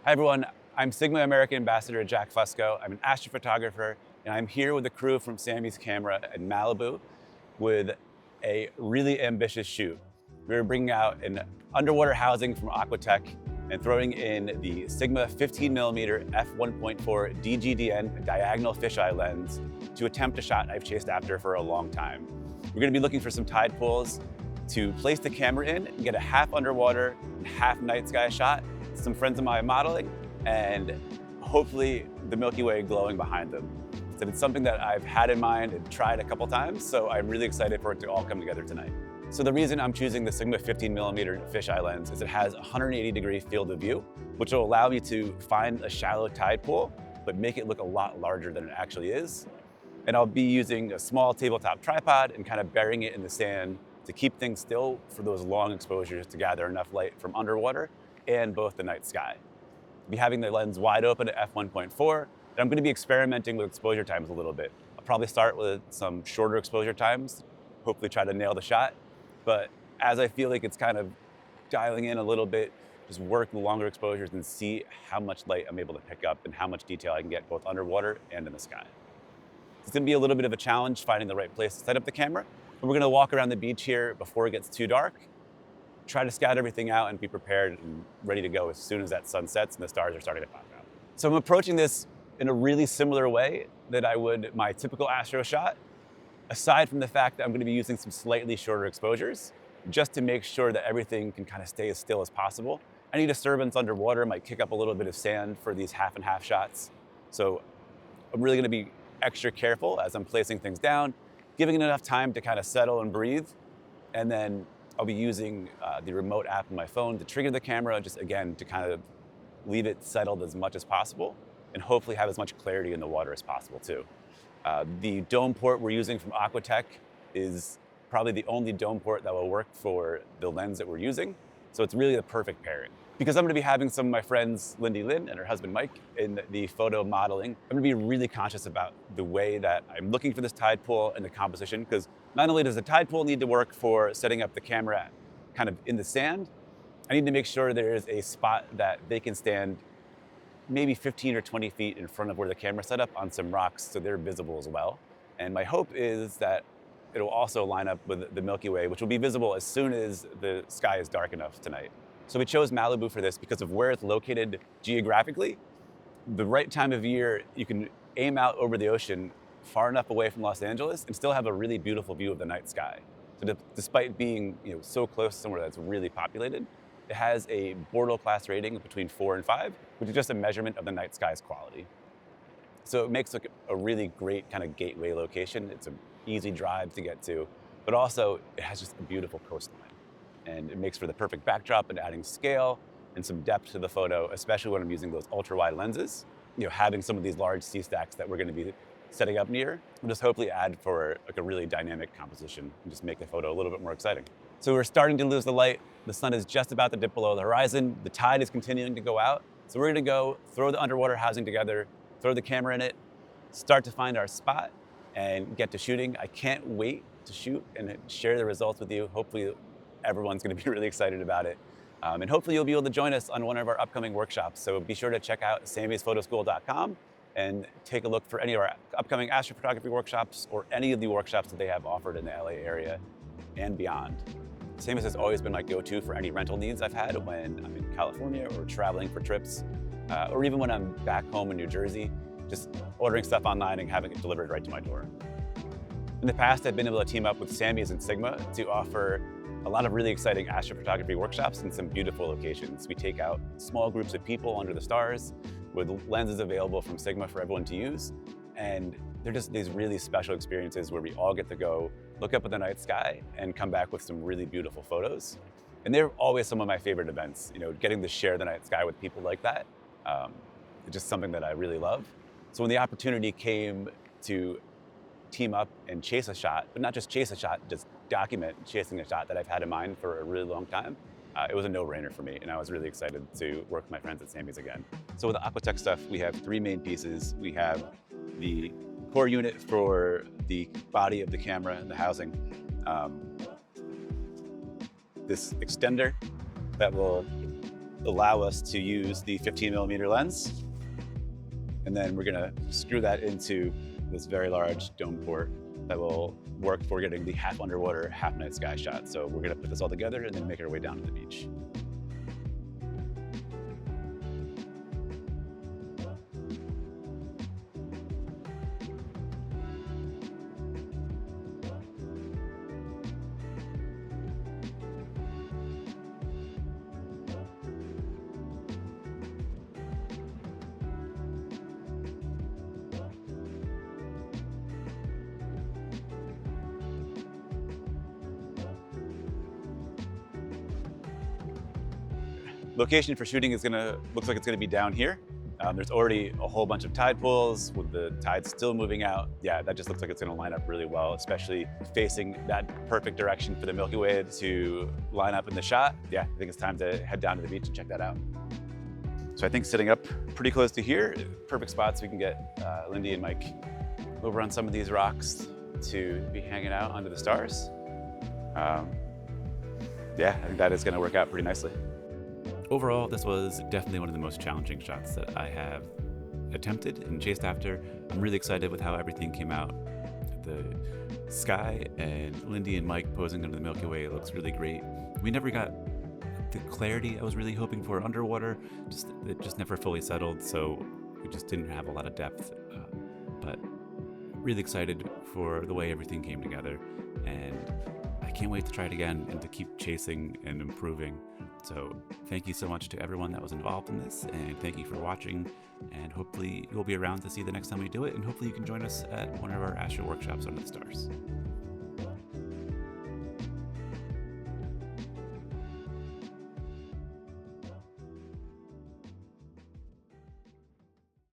Hi everyone, I'm Sigma Ambassador Jack Fusco. I'm an astrophotographer, and I'm here with the crew from Samy's camera in Malibu with a really ambitious shoot. We're bringing out an underwater housing from AquaTech and throwing in the Sigma 15mm f1.4 DG DN Diagonal Fisheye lens to attempt a shot I've chased after for a long time. We're going to be looking for some tide pools to place the camera in and get a half underwater, half night sky shot. Some friends of mine modeling, and hopefully the Milky Way glowing behind them. So it's something that I've had in mind and tried a couple times, so I'm really excited for it to all come together tonight. So the reason I'm choosing the Sigma 15mm fisheye lens is it has a 180-degree field of view, which will allow me to find a shallow tide pool, but make it look a lot larger than it actually is. And I'll be using a small tabletop tripod and kind of burying it in the sand to keep things still for those long exposures to gather enough light from underwater and both the night sky. I'll be having the lens wide open at f1.4, and I'm going to be experimenting with exposure times a little bit. I'll probably start with some shorter exposure times, hopefully try to nail the shot. But as I feel like it's kind of dialing in a little bit, just work the longer exposures and see how much light I'm able to pick up and how much detail I can get both underwater and in the sky. It's going to be a little bit of a challenge finding the right place to set up the camera. But we're going to walk around the beach here before it gets too dark, try to scout everything out and be prepared and ready to go as soon as that sun sets and the stars are starting to pop out. So I'm approaching this in a really similar way that I would my typical astro shot, aside from the fact that I'm going to be using some slightly shorter exposures, just to make sure that everything can kind of stay as still as possible. Any disturbance underwater might kick up a little bit of sand for these half and half shots. So I'm really going to be extra careful as I'm placing things down, giving it enough time to kind of settle and breathe, and then I'll be using the remote app on my phone to trigger the camera, just again, to kind of leave it settled as much as possible and hopefully have as much clarity in the water as possible too. The dome port we're using from AquaTech is probably the only dome port that will work for the lens that we're using. So it's really the perfect pairing. Because I'm going to be having some of my friends, Lindy Lynn and her husband Mike, in the photo modeling, I'm going to be really conscious about the way that I'm looking for this tide pool and the composition, because not only does the tide pool need to work for setting up the camera kind of in the sand, I need to make sure there is a spot that they can stand maybe 15 or 20 feet in front of where the camera's set up on some rocks so they're visible as well. And my hope is that it'll also line up with the Milky Way, which will be visible as soon as the sky is dark enough tonight. So we chose Malibu for this because of where it's located geographically. The right time of year, you can aim out over the ocean far enough away from Los Angeles and still have a really beautiful view of the night sky. So despite being so close to somewhere that's really populated, it has a Bordeaux class rating of between 4 and 5, which is just a measurement of the night sky's quality. So it makes it a really great kind of gateway location. It's an easy drive to get to, but also it has just a beautiful coastline. And it makes for the perfect backdrop and adding scale and some depth to the photo, especially when I'm using those ultra-wide lenses. Having some of these large sea stacks that we're going to be setting up near will just hopefully add for like a really dynamic composition and just make the photo a little bit more exciting. So we're starting to lose the light. The sun is just about to dip below the horizon. The tide is continuing to go out. So we're going to go throw the underwater housing together, throw the camera in it, start to find our spot, and get to shooting. I can't wait to shoot and share the results with you. Hopefully everyone's going to be really excited about it. And hopefully you'll be able to join us on one of our upcoming workshops. So be sure to check out samysphotoSchool.com and take a look for any of our upcoming astrophotography workshops or any of the workshops that they have offered in the LA area and beyond. Samys has always been my go-to for any rental needs I've had when I'm in California or traveling for trips, or even when I'm back home in New Jersey, just ordering stuff online and having it delivered right to my door. In the past, I've been able to team up with Samys and Sigma to offer a lot of really exciting astrophotography workshops in some beautiful locations. We take out small groups of people under the stars with lenses available from Sigma for everyone to use. And they're just these really special experiences where we all get to go look up at the night sky and come back with some really beautiful photos. And they're always some of my favorite events, getting to share the night sky with people like that. It's just something that I really love. So when the opportunity came to team up and chase a shot, but not just chase a shot, just document chasing a shot that I've had in mind for a really long time, it was a no-brainer for me, and I was really excited to work with my friends at Samys again. So with the AquaTech stuff, we have 3 main pieces. We have the core unit for the body of the camera and the housing. This extender that will allow us to use the 15mm lens. And then we're gonna screw that into this very large dome port that will work for getting the half underwater, half night sky shot. So we're gonna put this all together and then make our way down to the beach. Location for shooting looks like it's gonna be down here. There's already a whole bunch of tide pools with the tide still moving out. Yeah, that just looks like it's gonna line up really well, especially facing that perfect direction for the Milky Way to line up in the shot. Yeah, I think it's time to head down to the beach and check that out. So I think sitting up pretty close to here, perfect spot so we can get Lindy and Mike over on some of these rocks to be hanging out under the stars. Yeah, I think that is gonna work out pretty nicely. Overall, this was definitely one of the most challenging shots that I have attempted and chased after. I'm really excited with how everything came out. The sky and Lindy and Mike posing under the Milky Way looks really great. We never got the clarity I was really hoping for underwater. It just never fully settled, so we just didn't have a lot of depth. But really excited for the way everything came together, and I can't wait to try it again and to keep chasing and improving. So thank you so much to everyone that was involved in this, and thank you for watching, and hopefully you'll be around to see the next time we do it, and hopefully you can join us at one of our astro workshops under the stars.